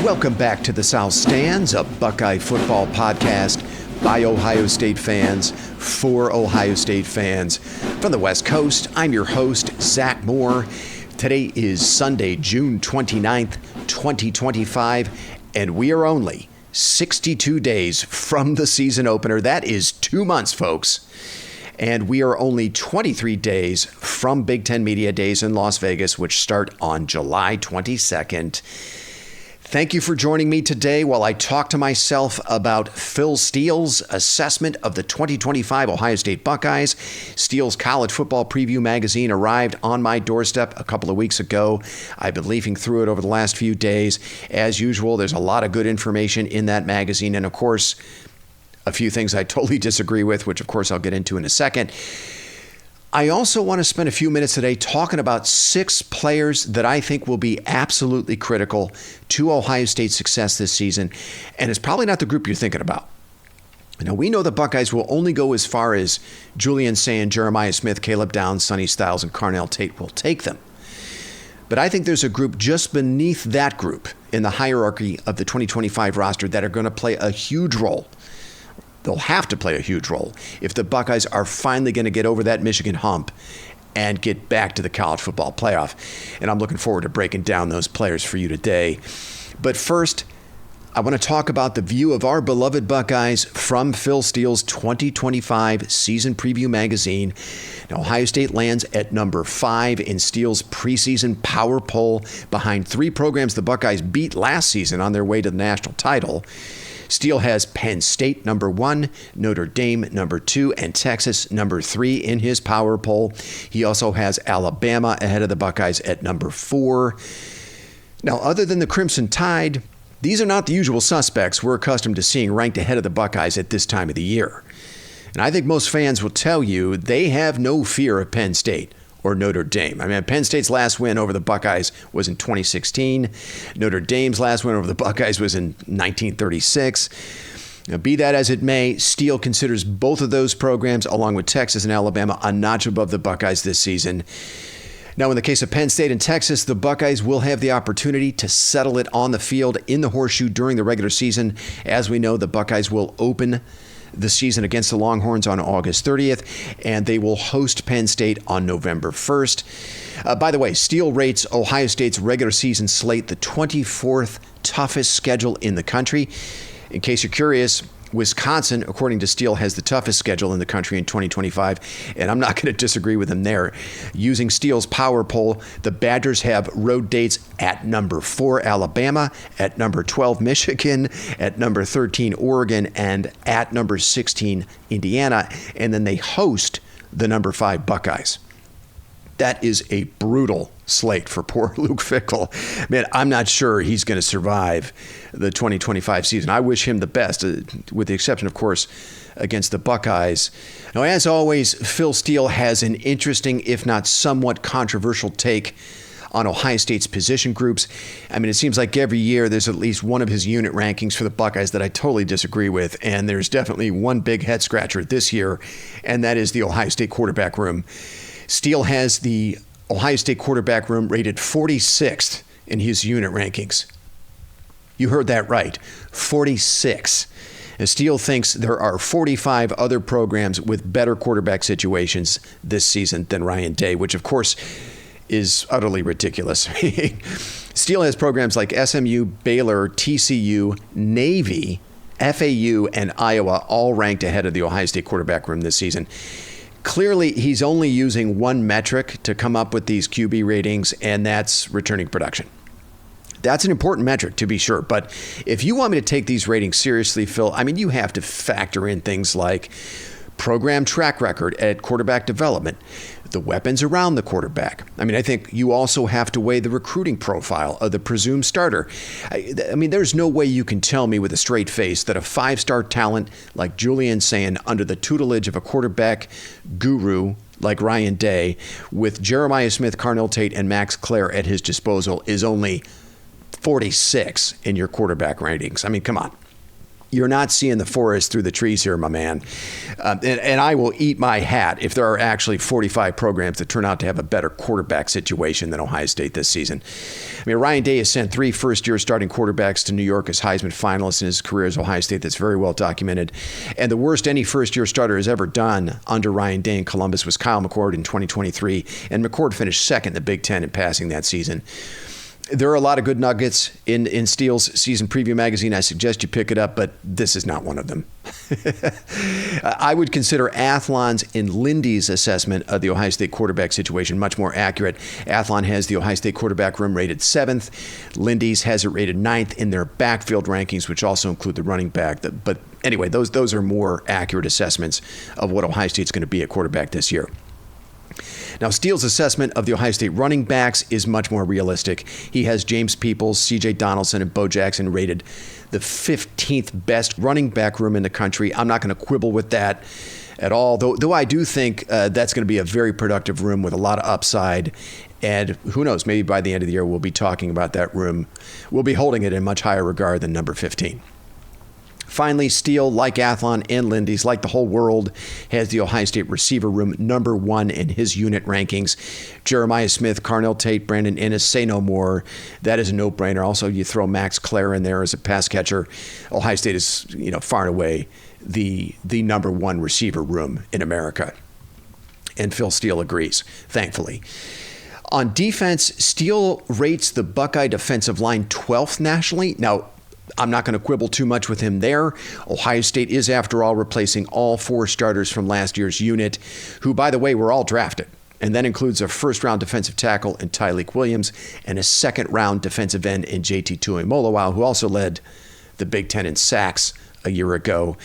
Welcome back to the South Stands, a Buckeye football podcast by Ohio State fans, for Ohio State fans. From the West Coast, I'm your host, Zach Moore. Today is Sunday, June 29th, 2025, and we are only 62 days from the season opener. That is 2 months, folks. And we are only 23 days from Big Ten Media Days in Las Vegas, which start on July 22nd. Thank you for joining me today while I talk to myself about Phil Steele's assessment of the 2025 Ohio State Buckeyes. Steele's college football preview magazine arrived on my doorstep a couple of weeks ago. I've been leafing through it over the last few days. As usual, there's a lot of good information in that magazine, and of course, a few things I totally disagree with, which of course I'll get into in a second. I also want to spend a few minutes today talking about 6 players that I think will be absolutely critical to Ohio State's success this season, and it's probably not the group you're thinking about. Now, we know the Buckeyes will only go as far as Julian Sayin, Jeremiah Smith, Caleb Downs, Sonny Styles, and Carnell Tate will take them. But I think there's a group just beneath that group in the hierarchy of the 2025 roster that are going to play a huge role. They'll have to play a huge role if the Buckeyes are finally going to get over that Michigan hump and get back to the college football playoff. And I'm looking forward to breaking down those players for you today. But first, I want to talk about the view of our beloved Buckeyes from Phil Steele's 2025 season preview magazine. Now, Ohio State lands at number 5 in Steele's preseason power poll, behind 3 programs the Buckeyes beat last season on their way to the national title. Steele has Penn State number 1, Notre Dame number 2, and Texas number 3 in his power poll. He also has Alabama ahead of the Buckeyes at number 4. Now, other than the Crimson Tide, these are not the usual suspects we're accustomed to seeing ranked ahead of the Buckeyes at this time of the year. And I think most fans will tell you they have no fear of Penn State or Notre Dame. I mean, Penn State's last win over the Buckeyes was in 2016. Notre Dame's last win over the Buckeyes was in 1936. Now, be that as it may, Steele considers both of those programs, along with Texas and Alabama, a notch above the Buckeyes this season. Now, in the case of Penn State and Texas, the Buckeyes will have the opportunity to settle it on the field in the horseshoe during the regular season. As we know, the Buckeyes will open the season against the Longhorns on August 30th, and they will host Penn State on November 1st. By the way, Steele rates Ohio State's regular season slate the 24th toughest schedule in the country. In case you're curious, Wisconsin, according to Steele, has the toughest schedule in the country in 2025, and I'm not going to disagree with him there. Using Steele's power poll, the Badgers have road dates at number 4, Alabama, at number 12, Michigan, at number 13, Oregon, and at number 16, Indiana, and then they host the number 5 Buckeyes. That is a brutal slate for poor Luke Fickell. Man, I'm not sure he's going to survive the 2025 season. I wish him the best, with the exception, of course, against the Buckeyes. Now, as always, Phil Steele has an interesting, if not somewhat controversial take on Ohio State's position groups. I mean, it seems like every year there's at least one of his unit rankings for the Buckeyes that I totally disagree with, and there's definitely one big head scratcher this year, and that is the Ohio State quarterback room. Steele has the Ohio State quarterback room rated 46th in his unit rankings. You heard that right, 46. And Steele thinks there are 45 other programs with better quarterback situations this season than Ryan Day, which of course is utterly ridiculous. Steele has programs like SMU, Baylor, TCU, Navy, FAU, and Iowa all ranked ahead of the Ohio State quarterback room this season. Clearly, he's only using one metric to come up with these QB ratings, and that's returning production. That's an important metric, to be sure. But if you want me to take these ratings seriously, Phil, I mean, you have to factor in things like program track record at quarterback development, the weapons around the quarterback. I mean, I think you also have to weigh the recruiting profile of the presumed starter. I mean, there's no way you can tell me with a straight face that a 5-star talent like Julian Sayin, under the tutelage of a quarterback guru like Ryan Day, with Jeremiah Smith, Carnell Tate, and Max Clare at his disposal, is only 46 in your quarterback ratings. I mean, come on. You're not seeing the forest through the trees here, my man. And I will eat my hat if there are actually 45 programs that turn out to have a better quarterback situation than Ohio State this season. I mean, Ryan Day has sent 3 first-year starting quarterbacks to New York as Heisman finalists in his career as Ohio State. That's very well documented. And the worst any first-year starter has ever done under Ryan Day in Columbus was Kyle McCord in 2023. And McCord finished second in the Big Ten in passing that season. There are a lot of good nuggets in Steele's season preview magazine. I suggest you pick it up, but this is not one of them. I would consider Athlon's and Lindy's assessment of the Ohio State quarterback situation much more accurate. Athlon has the Ohio State quarterback room rated 7th. Lindy's has it rated 9th in their backfield rankings, which also include the running back. But anyway, those are more accurate assessments of what Ohio State's going to be at quarterback this year. Now, Steele's assessment of the Ohio State running backs is much more realistic. He has James Peoples, C.J. Donaldson, and Bo Jackson rated the 15th best running back room in the country. I'm not going to quibble with that at all, though I do think that's going to be a very productive room with a lot of upside. And who knows, maybe by the end of the year, we'll be talking about that room. We'll be holding it in much higher regard than number 15. Finally, Steele, like Athlon and Lindy's, like the whole world, has the Ohio State receiver room number 1 in his unit rankings. Jeremiah Smith, Carnell Tate, Brandon Innes, say no more. That is a no-brainer. Also, you throw Max Clare in there as a pass catcher. Ohio State is, far and away the number 1 receiver room in America. And Phil Steele agrees, thankfully. On defense, Steele rates the Buckeye defensive line 12th nationally. Now, I'm not going to quibble too much with him there. Ohio State is, after all, replacing all 4 starters from last year's unit, who, by the way, were all drafted. And that includes a first-round defensive tackle in Tyleik Williams and a second-round defensive end in JT Tuimoloau, who also led the Big Ten in sacks a year ago.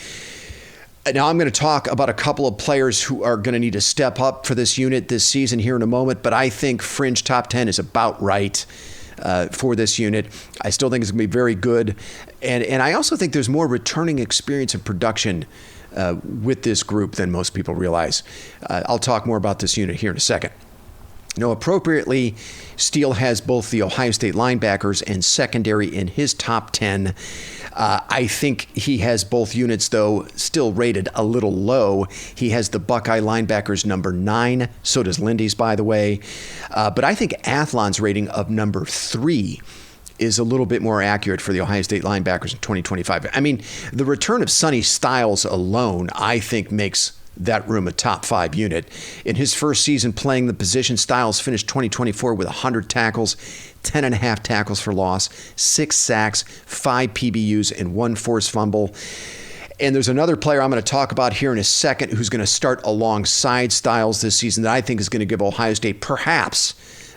Now, I'm going to talk about a couple of players who are going to need to step up for this unit this season here in a moment, but I think fringe top 10 is about right for this unit. I still think it's going to be very good. And I also think there's more returning experience and production with this group than most people realize. I'll talk more about this unit here in a second. Now, appropriately, Steele has both the Ohio State linebackers and secondary in his top 10. I think he has both units, though, still rated a little low. He has the Buckeye linebackers number 9. So does Lindy's, by the way. But I think Athlon's rating of number 3 is a little bit more accurate for the Ohio State linebackers in 2025. I mean, the return of Sonny Styles alone, I think, makes that room a top 5 unit. In his first season playing the position, Styles finished 2024 with 100 tackles, 10.5 tackles for loss, 6 sacks, 5 PBUs, and 1 forced fumble. And there's another player I'm going to talk about here in a second who's going to start alongside Styles this season that I think is going to give Ohio State perhaps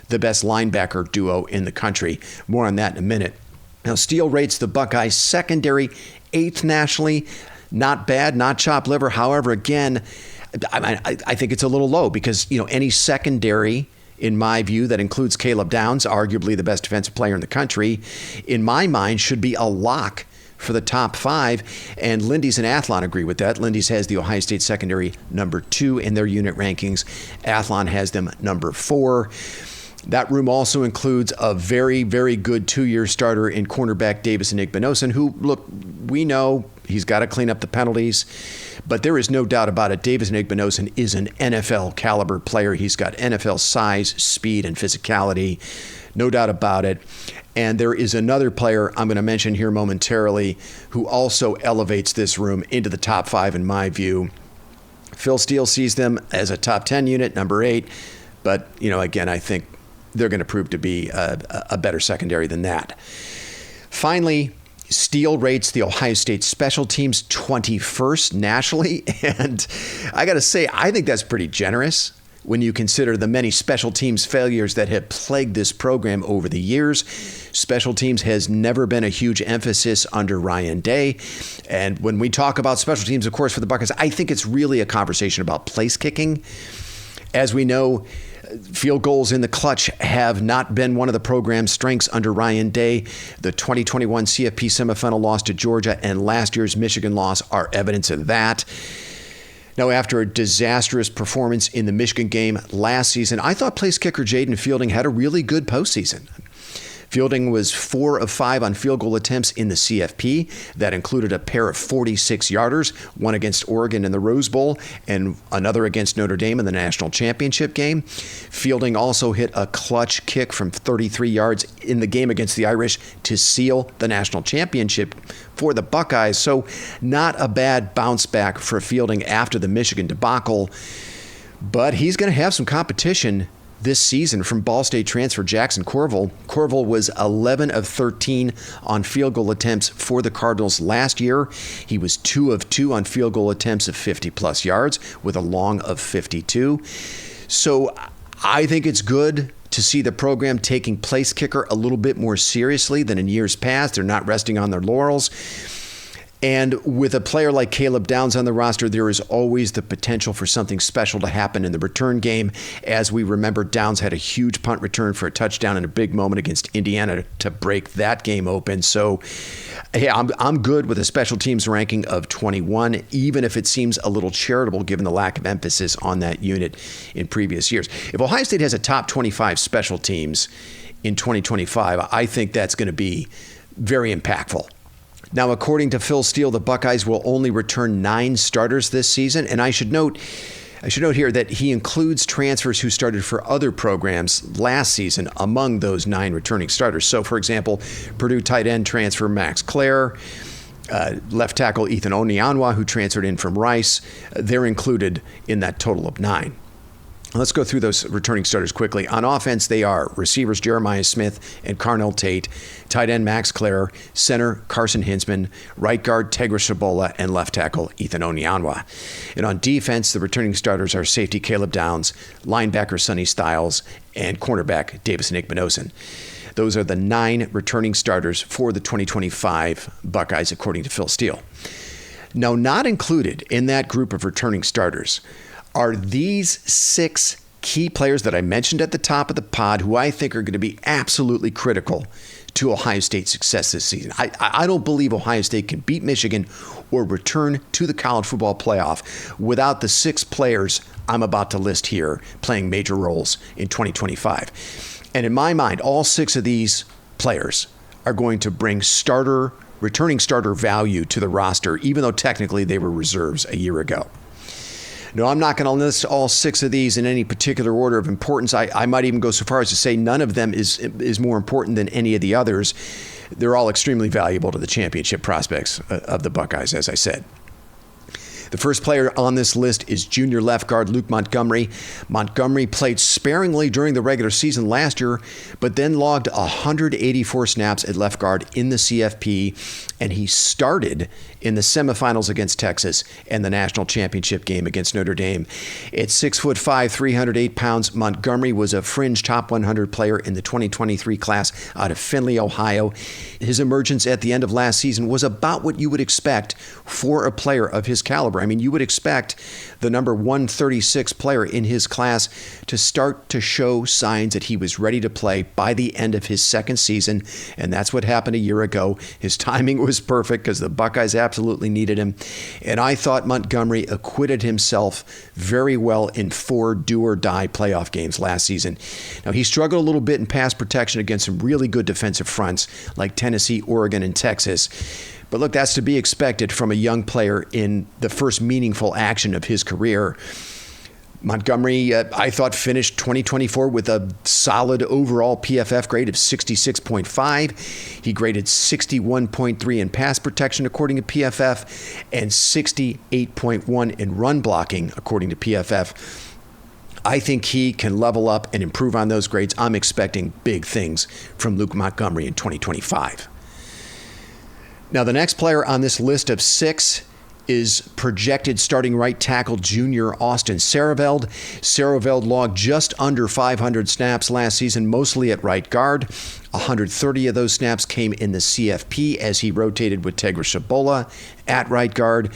the best linebacker duo in the country. More on that in a minute. Now, Steele rates the Buckeyes secondary 8th nationally. Not bad, not chopped liver. However, again, I think it's a little low because, any secondary, in my view, that includes Caleb Downs, arguably the best defensive player in the country, in my mind, should be a lock for the top 5. And Lindy's and Athlon agree with that. Lindy's has the Ohio State secondary number 2 in their unit rankings. Athlon has them number 4. That room also includes a very, very good 2-year starter in cornerback Davison Igbinosun, who, look, we know he's got to clean up the penalties, but there is no doubt about it. Davison Igbinosun is an NFL caliber player. He's got NFL size, speed, and physicality. No doubt about it. And there is another player I'm going to mention here momentarily who also elevates this room into the top 5 in my view. Phil Steele sees them as a top 10 unit, number 8. But, again, I think they're going to prove to be a better secondary than that. Finally, Steele rates the Ohio State special teams 21st nationally. And I got to say, I think that's pretty generous when you consider the many special teams failures that have plagued this program over the years. Special teams has never been a huge emphasis under Ryan Day. And when we talk about special teams, of course, for the Buckeyes, I think it's really a conversation about place kicking. As we know, field goals in the clutch have not been one of the program's strengths under Ryan Day. The 2021 CFP semifinal loss to Georgia and last year's Michigan loss are evidence of that. Now, after a disastrous performance in the Michigan game last season, I thought place kicker Jaden Fielding had a really good postseason. Fielding was 4 of 5 on field goal attempts in the CFP. That included a pair of 46-yarders, one against Oregon in the Rose Bowl and another against Notre Dame in the national championship game. Fielding also hit a clutch kick from 33 yards in the game against the Irish to seal the national championship for the Buckeyes. So not a bad bounce back for Fielding after the Michigan debacle. But he's going to have some competition this season from Ball State transfer Jackson Corville. Corville was 11 of 13 on field goal attempts for the Cardinals last year. He was 2 of 2 on field goal attempts of 50-plus yards with a long of 52. So I think it's good to see the program taking place kicker a little bit more seriously than in years past. They're not resting on their laurels. And with a player like Caleb Downs on the roster, there is always the potential for something special to happen in the return game. As we remember, Downs had a huge punt return for a touchdown in a big moment against Indiana to break that game open. So, hey, I'm good with a special teams ranking of 21, even if it seems a little charitable given the lack of emphasis on that unit in previous years. If Ohio State has a top 25 special teams in 2025, I think that's going to be very impactful. Now, according to Phil Steele, the Buckeyes will only return 9 starters this season. And I should note here that he includes transfers who started for other programs last season among those 9 returning starters. So, for example, Purdue tight end transfer Max Clare, left tackle Ethan Onyanwa, who transferred in from Rice. They're included in that total of 9. Let's go through those returning starters quickly. On offense, they are receivers Jeremiah Smith and Carnell Tate, tight end Max Clare, center Carson Hinsman, right guard Tegra Shabola, and left tackle Ethan Onyanwa. And on defense, the returning starters are safety Caleb Downs, linebacker Sonny Styles, and cornerback Davison Igbinosun. Those are the 9 returning starters for the 2025 Buckeyes, according to Phil Steele. Now, not included in that group of returning starters are these 6 key players that I mentioned at the top of the pod who I think are going to be absolutely critical to Ohio State's success this season. I don't believe Ohio State can beat Michigan or return to the college football playoff without the 6 players I'm about to list here playing major roles in 2025. And in my mind, all 6 of these players are going to bring returning starter value to the roster, even though technically they were reserves a year ago. No, I'm not going to list all 6 of these in any particular order of importance. I might even go so far as to say none of them is more important than any of the others. They're all extremely valuable to the championship prospects of the Buckeyes, as I said. The first player on this list is junior left guard Luke Montgomery. Montgomery played sparingly during the regular season last year, but then logged 184 snaps at left guard in the CFP, and he started in the semifinals against Texas and the national championship game against Notre Dame. At 6'5", 308 pounds, Montgomery was a fringe top 100 player in the 2023 class out of Findlay, Ohio. His emergence at the end of last season was about what you would expect for a player of his caliber. I mean, you would expect the number 136 player in his class to start to show signs that he was ready to play by the end of his second season, and that's what happened a year ago. His timing was perfect because the Buckeyes absolutely needed him, and I thought Montgomery acquitted himself very well in 4 do-or-die playoff games last season. Now, he struggled a little bit in pass protection against some really good defensive fronts like Tennessee, Oregon, and Texas. But look, that's to be expected from a young player in the first meaningful action of his career. Montgomery, I thought, finished 2024 with a solid overall PFF grade of 66.5. He graded 61.3 in pass protection, according to PFF, and 68.1 in run blocking, according to PFF. I think he can level up and improve on those grades. I'm expecting big things from Luke Montgomery in 2025. Now, the next player on this list of 6 is projected starting right tackle junior Austin Sareveld. Sareveld logged just under 500 snaps last season, mostly at right guard. 130 of those snaps came in the CFP as he rotated with Tegra Shabola at right guard.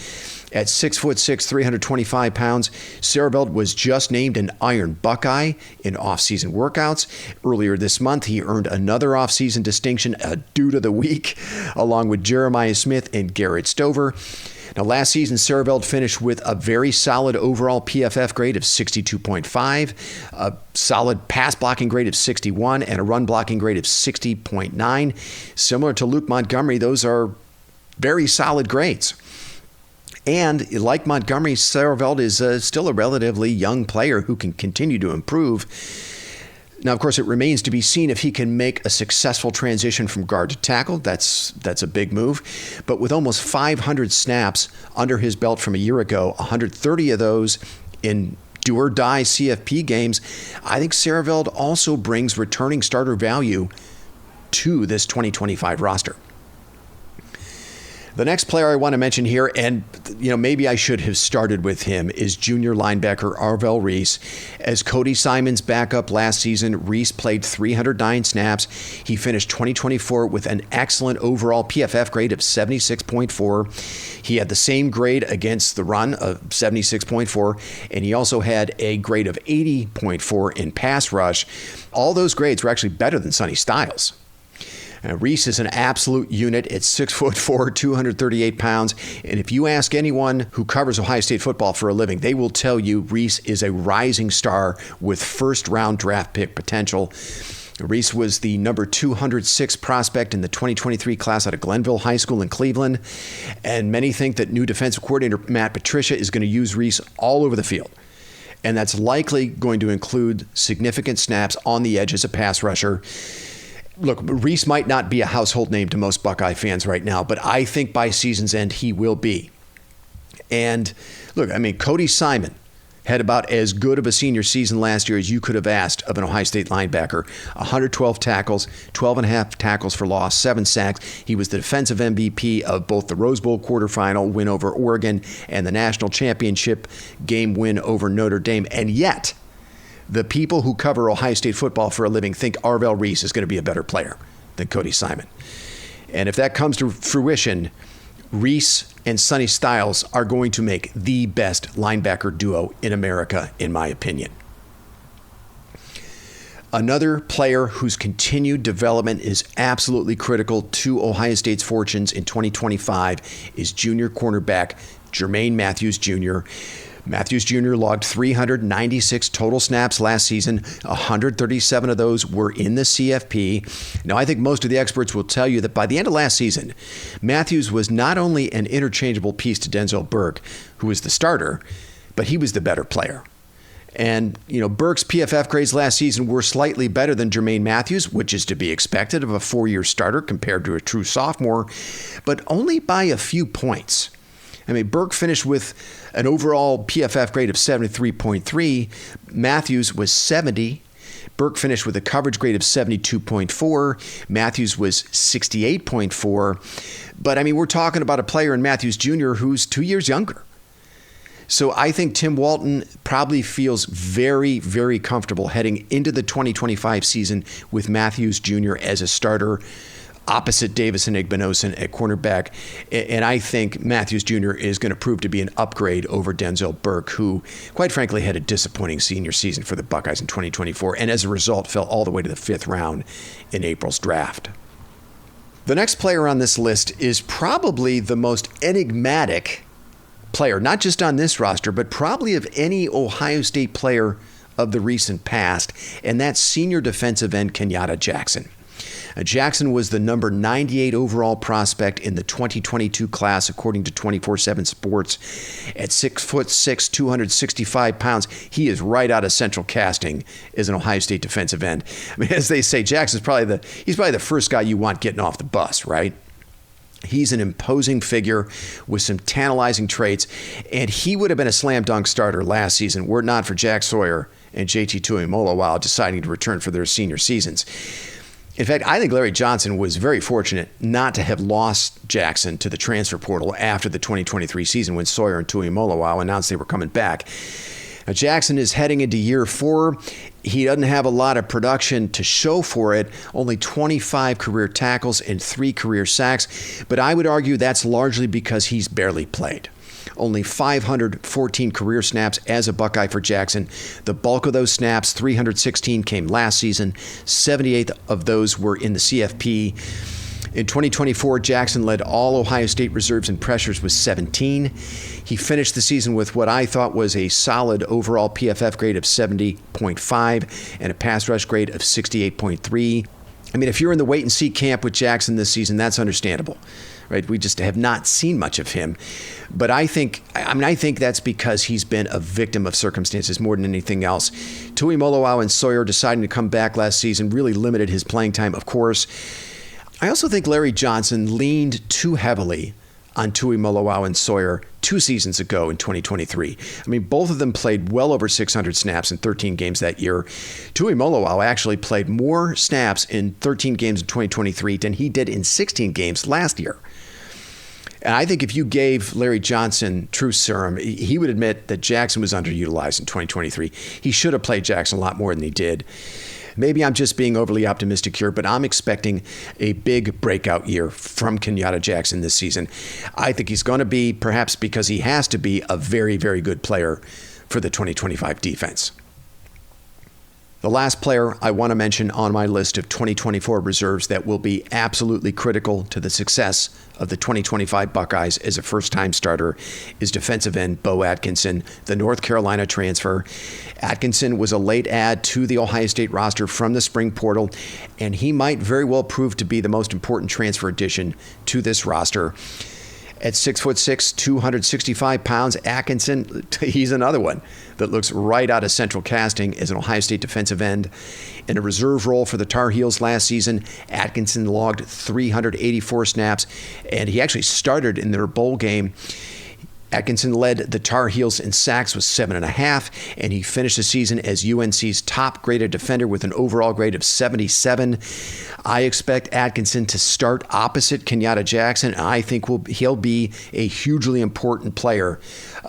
At 6'6", 325 pounds, Sareveld was just named an Iron Buckeye in off-season workouts. Earlier this month, he earned another off-season distinction, a Dude of the Week, along with Jeremiah Smith and Garrett Stover. Now, last season, Saraveld's finished with a very solid overall PFF grade of 62.5, a solid pass blocking grade of 61, and a run blocking grade of 60.9. Similar to Luke Montgomery, those are very solid grades. And like Montgomery, Saraveld is still a relatively young player who can continue to improve. Now, of course, it remains to be seen if he can make a successful transition from guard to tackle. That's a big move. But with almost 500 snaps under his belt from a year ago, 130 of those in do-or-die CFP games, I think Saraveld also brings returning starter value to this 2025 roster. The next player I want to mention here, and maybe I should have started with him, is junior linebacker Arvell Reese. As Cody Simon's backup last season, Reese played 309 snaps. He finished 2024 with an excellent overall PFF grade of 76.4. He had the same grade against the run of 76.4, and he also had a grade of 80.4 in pass rush. All those grades were actually better than Sonny Styles. Reese is an absolute unit at 6'4", 238 pounds. And if you ask anyone who covers Ohio State football for a living, they will tell you Reese is a rising star with first-round draft pick potential. Reese was the number 206 prospect in the 2023 class out of Glenville High School in Cleveland. And many think that new defensive coordinator Matt Patricia is going to use Reese all over the field. And that's likely going to include significant snaps on the edge as a pass rusher. Look, Reese might not be a household name to most Buckeye fans right now, but I think by season's end he will be. And look, Cody Simon had about as good of a senior season last year as you could have asked of an Ohio State linebacker. 112 tackles, 12 and a half tackles for loss, 7 sacks. He was the defensive MVP of both the Rose Bowl quarterfinal win over Oregon and the national championship game win over Notre Dame. And yet, the people who cover Ohio State football for a living think Arvell Reese is going to be a better player than Cody Simon. And if that comes to fruition, Reese and Sonny Styles are going to make the best linebacker duo in America, in my opinion. Another player whose continued development is absolutely critical to Ohio State's fortunes in 2025 is junior cornerback Jermaine Matthews Jr. Matthews Jr. logged 396 total snaps last season. 137 of those were in the CFP. Now, I think most of the experts will tell you that by the end of last season, Matthews was not only an interchangeable piece to Denzel Burke, who was the starter, but he was the better player. And, Burke's PFF grades last season were slightly better than Jermaine Matthews, which is to be expected of a 4-year starter compared to a true sophomore, but only by a few points. Burke finished with an overall PFF grade of 73.3. Matthews was 70. Burke finished with a coverage grade of 72.4. Matthews was 68.4. But, we're talking about a player in Matthews Jr. who's 2 years younger. So I think Tim Walton probably feels very, very comfortable heading into the 2025 season with Matthews Jr. as a starter opposite Davis and Igbinosun at cornerback. And I think Matthews Jr. is going to prove to be an upgrade over Denzel Burke, who, quite frankly, had a disappointing senior season for the Buckeyes in 2024, and as a result fell all the way to the 5th round in April's draft. The next player on this list is probably the most enigmatic player, not just on this roster, but probably of any Ohio State player of the recent past, and that's senior defensive end Kenyatta Jackson. Jackson was the number 98 overall prospect in the 2022 class, according to 24/7 Sports. At 6'6", 265 pounds, he is right out of central casting as an Ohio State defensive end. As they say, Jackson's probably the first guy you want getting off the bus, right? He's an imposing figure with some tantalizing traits, and he would have been a slam dunk starter last season were it not for Jack Sawyer and JT Tuimoloau deciding to return for their senior seasons. In fact, I think Larry Johnson was very fortunate not to have lost Jackson to the transfer portal after the 2023 season when Sawyer and Tuimoloau announced they were coming back. Now, Jackson is heading into year 4. He doesn't have a lot of production to show for it, only 25 career tackles and 3 career sacks, but I would argue that's largely because he's barely played. Only 514 career snaps as a Buckeye for Jackson. The bulk of those snaps, 316, came last season. 78 of those were in the CFP. In 2024, Jackson led all Ohio State reserves in pressures with 17. He finished the season with what I thought was a solid overall PFF grade of 70.5 and a pass rush grade of 68.3. I mean, if you're in the wait-and-see camp with Jackson this season, that's understandable, right? We just have not seen much of him. But I think that's because he's been a victim of circumstances more than anything else. Tuimoloau and Sawyer deciding to come back last season really limited his playing time, of course. I also think Larry Johnson leaned too heavily on Tuimoloau and Sawyer 2 seasons ago in 2023. I mean, both of them played well over 600 snaps in 13 games that year. Tuimoloau actually played more snaps in 13 games in 2023 than he did in 16 games last year. And I think if you gave Larry Johnson truth serum, he would admit that Jackson was underutilized in 2023. He should have played Jackson a lot more than he did. Maybe I'm just being overly optimistic here, but I'm expecting a big breakout year from Kenyatta Jackson this season. I think he's going to be, perhaps because he has to be, a very, very good player for the 2025 defense. The last player I want to mention on my list of 2024 reserves that will be absolutely critical to the success of the 2025 Buckeyes as a first-time starter is defensive end Bo Atkinson, the North Carolina transfer. Atkinson was a late add to the Ohio State roster from the spring portal, and he might very well prove to be the most important transfer addition to this roster. At 6'6", 265 pounds, Atkinson, he's another one that looks right out of central casting as an Ohio State defensive end. In a reserve role for the Tar Heels last season, Atkinson logged 384 snaps, and he actually started in their bowl game. Atkinson led the Tar Heels in sacks with 7.5, and he finished the season as UNC's top-graded defender with an overall grade of 77. I expect Atkinson to start opposite Kenyatta Jackson, and I think he'll be a hugely important player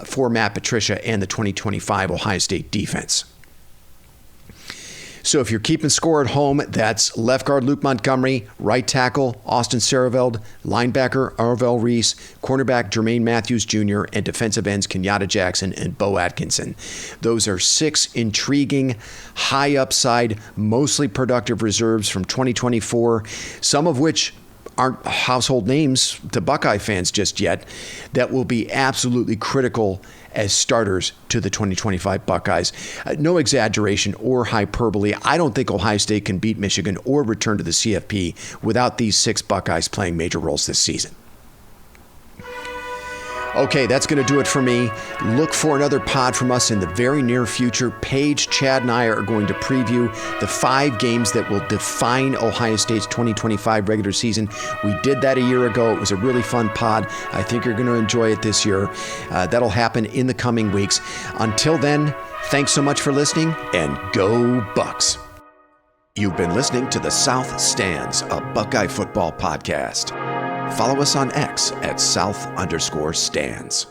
for Matt Patricia and the 2025 Ohio State defense. So if you're keeping score at home, that's left guard Luke Montgomery, right tackle Austin Sareveld, linebacker Arvell Reese, cornerback Jermaine Matthews Jr., and defensive ends Kenyatta Jackson and Bo Atkinson. Those are 6 intriguing, high upside, mostly productive reserves from 2024, some of which aren't household names to Buckeye fans just yet, that will be absolutely critical as starters to the 2025 Buckeyes. No exaggeration or hyperbole. I don't think Ohio State can beat Michigan or return to the CFP without these 6 Buckeyes playing major roles this season. Okay, that's going to do it for me. Look for another pod from us in the very near future. Paige, Chad, and I are going to preview the 5 games that will define Ohio State's 2025 regular season. We did that a year ago. It was a really fun pod. I think you're going to enjoy it this year. That'll happen in the coming weeks. Until then, thanks so much for listening, and go Bucks. You've been listening to The South Stands, a Buckeye football podcast. Follow us on X at South_Stands.